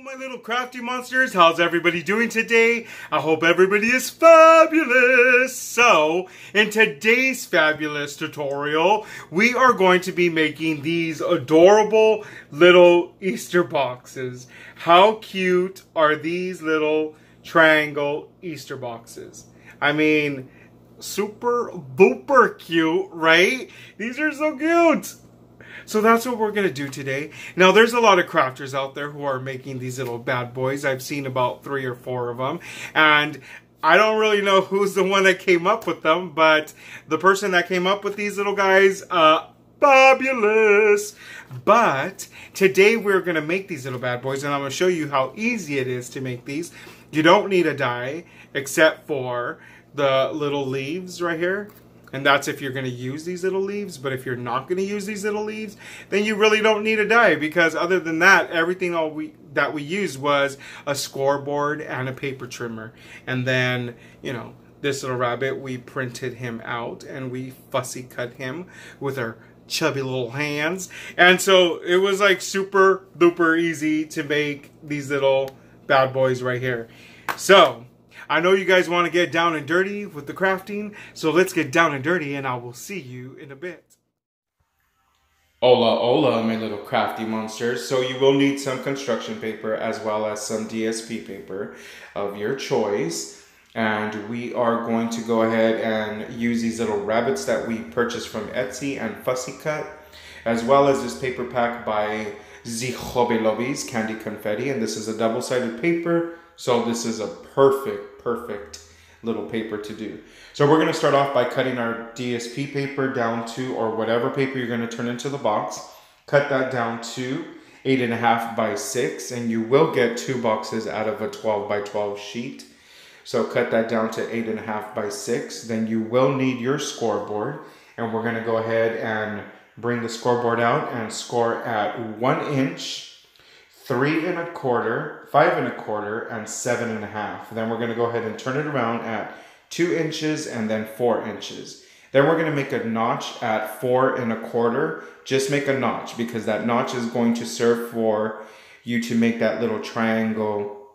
My little crafty monsters, how's everybody doing today? I hope everybody is fabulous. So, in today's fabulous tutorial, we are going to be making these adorable little Easter boxes. How cute are these little triangle Easter boxes? I mean, super duper cute, right? These are so cute. So that's what we're going to do today. Now, there's a lot of crafters out there who are making these little bad boys. I've seen about 3 or 4 of them. And I don't really know who's the one that came up with them. But the person that came up with these little guys, fabulous. But today we're going to make these little bad boys. And I'm going to show you how easy it is to make these. You don't need a die except for the little leaves right here. And that's if you're going to use these little leaves. But if you're not going to use these little leaves, then you really don't need a die. Because other than that, everything that we used was a scoreboard and a paper trimmer. And then, you know, this little rabbit, we printed him out. And we fussy cut him with our chubby little hands. And so it was like super duper easy to make these little bad boys right here. So I know you guys want to get down and dirty with the crafting, so let's get down and dirty and I will see you in a bit. Hola, hola, my little crafty monsters. So you will need some construction paper as well as some DSP paper of your choice. And we are going to go ahead and use these little rabbits that we purchased from Etsy and Fussy Cut, as well as this paper pack by The Hobby Lobbies, Candy Confetti. And this is a double-sided paper, so this is a perfect little paper to do. So we're going to start off by cutting our DSP paper down to, or whatever paper you're going to turn into the box, cut that down to 8.5 by 6, and you will get 2 boxes out of a 12 by 12 sheet. So cut that down to 8.5 by 6. Then you will need your scoreboard, and we're going to go ahead and bring the scoreboard out and score at 1 inch, 3 1/4, 5 1/4, and 7 1/2. Then we're going to go ahead and turn it around at 2 inches and then 4 inches. Then we're going to make a notch at 4 1/4. Just make a notch because that notch is going to serve for you to make that little triangle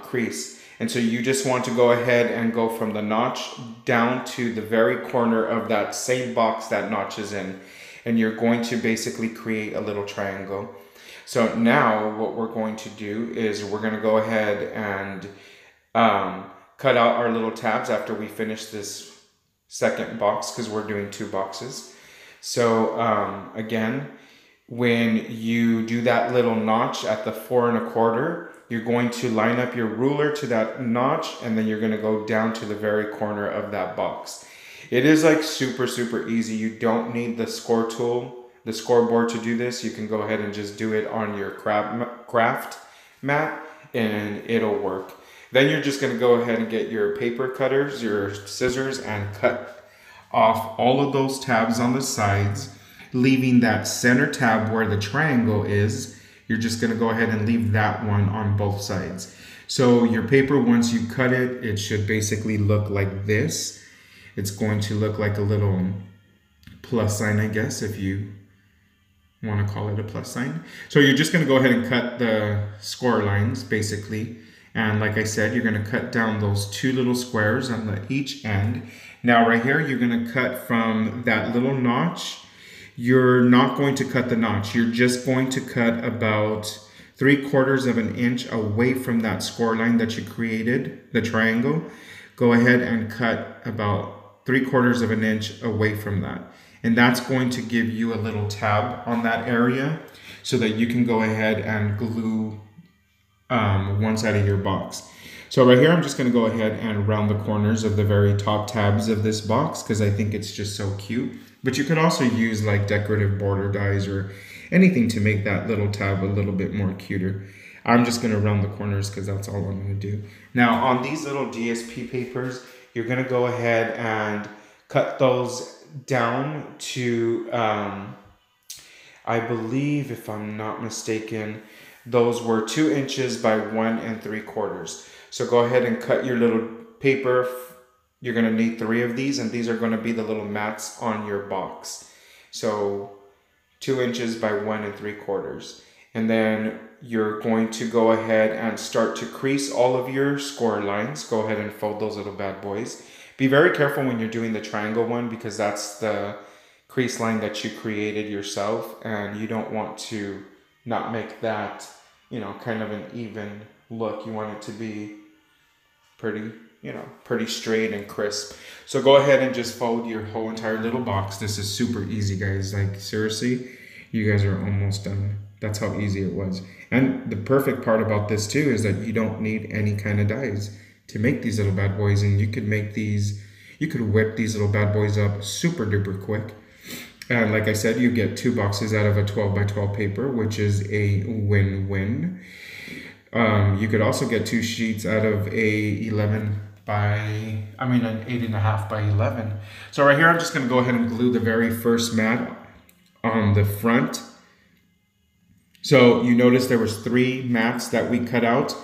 crease. And so you just want to go ahead and go from the notch down to the very corner of that same box that notch is in. And you're going to basically create a little triangle. So now what we're going to do is we're going to go ahead and cut out our little tabs after we finish this second box because we're doing 2 boxes. So again, when you do that little notch at the 4 1/4, you're going to line up your ruler to that notch and then you're going to go down to the very corner of that box. It is like super easy. You don't need the score tool, the scoreboard to do this. You can go ahead and just do it on your craft mat and it'll work. Then you're just going to go ahead and get your paper cutters, your scissors, and cut off all of those tabs on the sides, leaving that center tab where the triangle is. You're just going to go ahead and leave that one on both sides. So your paper, once you cut it, it should basically look like this. It's going to look like a little plus sign, I guess, if you want to call it a plus sign. So you're just going to go ahead and cut the score lines basically, and like I said, you're going to cut down those 2 little squares on each end. Now right here, you're going to cut from that little notch. You're not going to cut the notch, you're just going to cut about 3/4 of an inch away from that score line that you created, the triangle. Go ahead and cut about 3/4 of an inch away from that. And that's going to give you a little tab on that area so that you can go ahead and glue one side of your box. So right here, I'm just going to go ahead and round the corners of the very top tabs of this box because I think it's just so cute. But you could also use like decorative border dies or anything to make that little tab a little bit more cuter. I'm just going to round the corners because that's all I'm going to do. Now on these little DSP papers, you're going to go ahead and cut those down to, I believe, if I'm not mistaken, those were 2 inches by 1 3/4. So go ahead and cut your little paper. You're going to need 3 of these, and these are going to be the little mats on your box. So 2 inches by 1 3/4. And then you're going to go ahead and start to crease all of your score lines. Go ahead and fold those little bad boys. Be very careful when you're doing the triangle one, because that's the crease line that you created yourself, and you don't want to not make that, you know, kind of an even look. You want it to be pretty, you know, pretty straight and crisp. So go ahead and just fold your whole entire little box. This is super easy, guys. Like, seriously, you guys are almost done. That's how easy it was. And the perfect part about this too is that you don't need any kind of dies to make these little bad boys. And you could make these, you could whip these little bad boys up super duper quick. And like I said, you get 2 boxes out of a 12 by 12 paper, which is a win-win. You could also get 2 sheets out of an 8.5 by 11. So right here, I'm just gonna go ahead and glue the very first mat on the front. So you notice there was 3 mats that we cut out.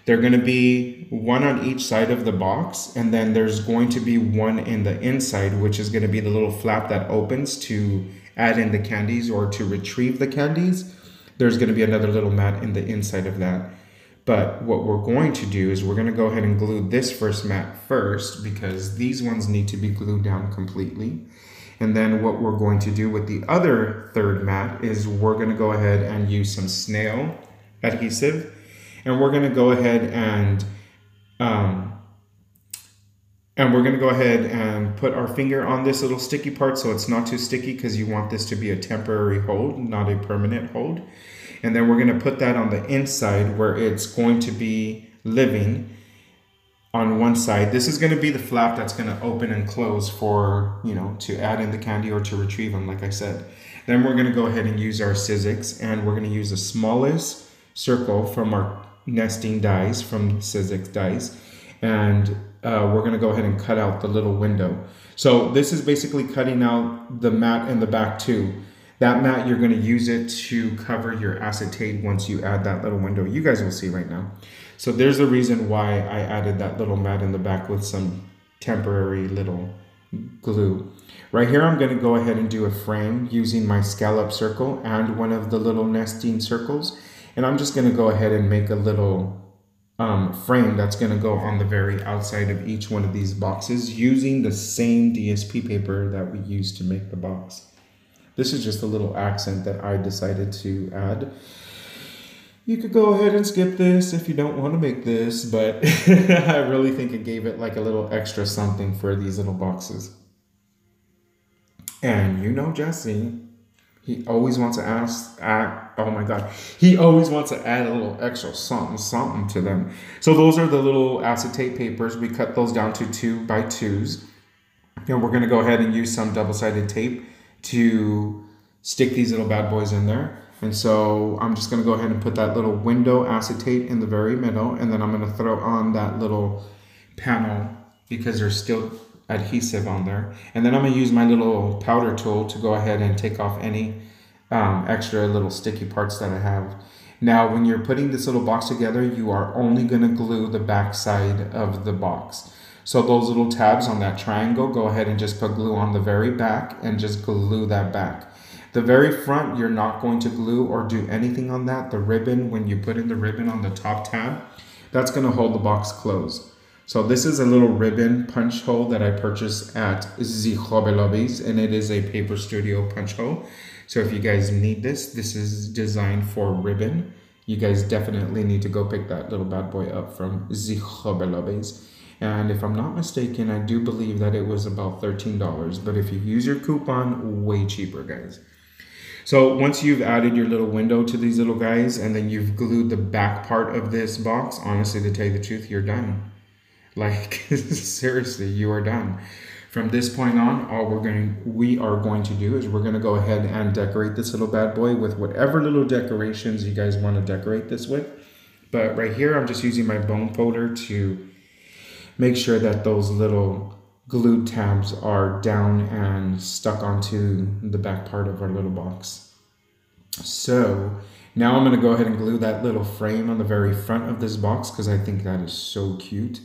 They're gonna be 1 on each side of the box, and then there's going to be 1 in the inside, which is gonna be the little flap that opens to add in the candies or to retrieve the candies. There's gonna be another little mat in the inside of that. But what we're going to do is we're gonna go ahead and glue this first mat first, because these ones need to be glued down completely. And then what we're going to do with the other third mat is we're gonna go ahead and use some snail adhesive. And we're gonna go ahead and we're gonna go ahead and put our finger on this little sticky part so it's not too sticky, because you want this to be a temporary hold, not a permanent hold. And then we're gonna put that on the inside where it's going to be living on one side. This is gonna be the flap that's gonna open and close for, you know, to add in the candy or to retrieve them, like I said. Then we're gonna go ahead and use our Sizzix, and we're gonna use the smallest circle from our nesting dies from Sizzix dies, and we're going to go ahead and cut out the little window. So this is basically cutting out the mat in the back too. That mat, you're going to use it to cover your acetate once you add that little window. You guys will see right now. So there's a reason why I added that little mat in the back with some temporary little glue. Right here, I'm going to go ahead and do a frame using my scallop circle and one of the little nesting circles. And I'm just going to go ahead and make a little frame that's going to go on the very outside of each one of these boxes using the same DSP paper that we used to make the box. This is just a little accent that I decided to add. You could go ahead and skip this if you don't want to make this, but I really think it gave it like a little extra something for these little boxes. And you know Jesse, he always wants to he always wants to add a little extra something to them. So those are the little acetate papers. We cut those down to 2 by 2s. And we're going to go ahead and use some double-sided tape to stick these little bad boys in there. And so I'm just going to go ahead and put that little window acetate in the very middle. And then I'm going to throw on that little panel because there's still adhesive on there. And then I'm going to use my little powder tool to go ahead and take off any extra little sticky parts that I have. Now, when you're putting this little box together, you are only going to glue the back side of the box. So those little tabs on that triangle, go ahead and just put glue on the very back and just glue that back. The very front, you're not going to glue or do anything on that. The ribbon, when you put in the ribbon on the top tab, that's going to hold the box closed. So this is a little ribbon punch hole that I purchased at the Hobby Lobbies, and it is a Paper Studio punch hole. So if you guys need this, this is designed for ribbon. You guys definitely need to go pick that little bad boy up from the Hobby Lobbies. And if I'm not mistaken, I do believe that it was about $13. But if you use your coupon, way cheaper, guys. So once you've added your little window to these little guys, and then you've glued the back part of this box, honestly, to tell you the truth, you're done. Like, seriously, you are done. From this point on, all we are going to do is we're going to go ahead and decorate this little bad boy with whatever little decorations you guys want to decorate this with. But right here, I'm just using my bone folder to make sure that those little glued tabs are down and stuck onto the back part of our little box. So now I'm going to go ahead and glue that little frame on the very front of this box because I think that is so cute.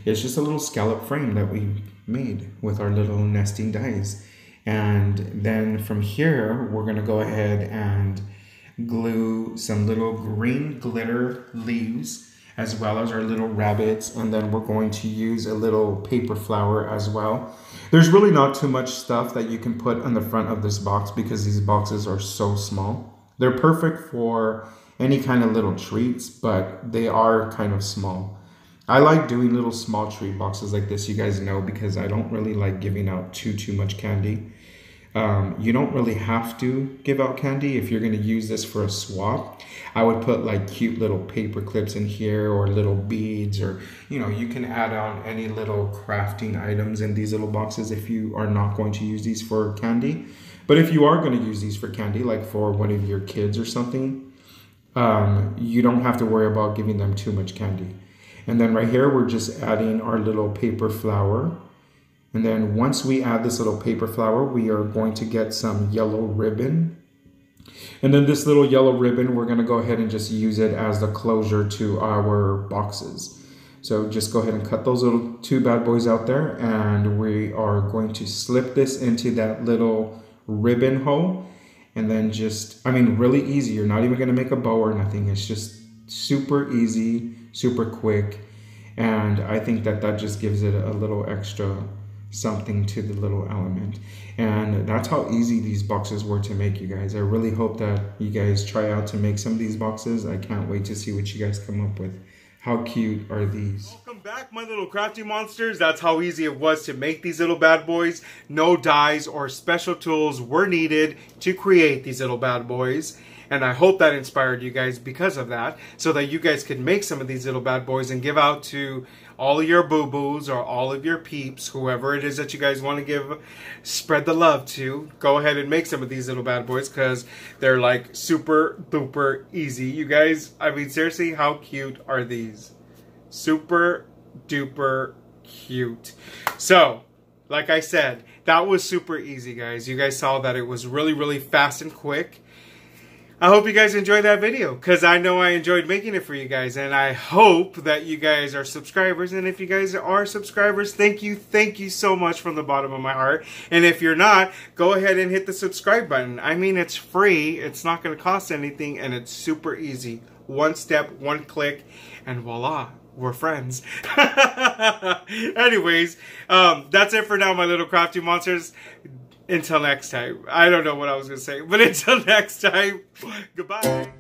It's just a little scallop frame that we made with our little nesting dies. And then from here, we're going to go ahead and glue some little green glitter leaves, as well as our little rabbits, and then we're going to use a little paper flower as well. There's really not too much stuff that you can put on the front of this box because these boxes are so small. They're perfect for any kind of little treats, but they are kind of small. I like doing little small treat boxes like this, you guys know, because I don't really like giving out too much candy. You don't really have to give out candy if you're going to use this for a swap. I would put like cute little paper clips in here or little beads, or you can add on any little crafting items in these little boxes if you are not going to use these for candy. But if you are going to use these for candy, like for one of your kids or something, you don't have to worry about giving them too much candy. And then right here, we're just adding our little paper flower. And then once we add this little paper flower, we are going to get some yellow ribbon. And then this little yellow ribbon, we're going to go ahead and just use it as the closure to our boxes. So just go ahead and cut those little two bad boys out there. And we are going to slip this into that little ribbon hole. And then just, really easy. You're not even going to make a bow or nothing. It's just super easy, super quick. And I think that just gives it a little extra something to the little element. And that's how easy these boxes were to make, you guys. I really hope that you guys try out to make some of these boxes. I can't wait to see what you guys come up with. How cute are these? Welcome back, my little crafty monsters. That's how easy it was to make these little bad boys. No dies or special tools were needed to create these little bad boys. And I hope that inspired you guys because of that, so that you guys could make some of these little bad boys and give out to all of your boo-boos or all of your peeps, whoever it is that you guys want to spread the love to. Go ahead and make some of these little bad boys because they're like super duper easy. You guys, seriously, how cute are these? Super duper cute. So, like I said, that was super easy, guys. You guys saw that it was really, really fast and quick. I hope you guys enjoyed that video, because I know I enjoyed making it for you guys, and I hope that you guys are subscribers. And if you guys are subscribers, thank you so much from the bottom of my heart. And if you're not, go ahead and hit the subscribe button. It's free, it's not going to cost anything, and it's super easy. One step, one click, and voila, we're friends. Anyways, that's it for now, my little crafty monsters. Until next time. I don't know what I was going to say, but until next time, goodbye.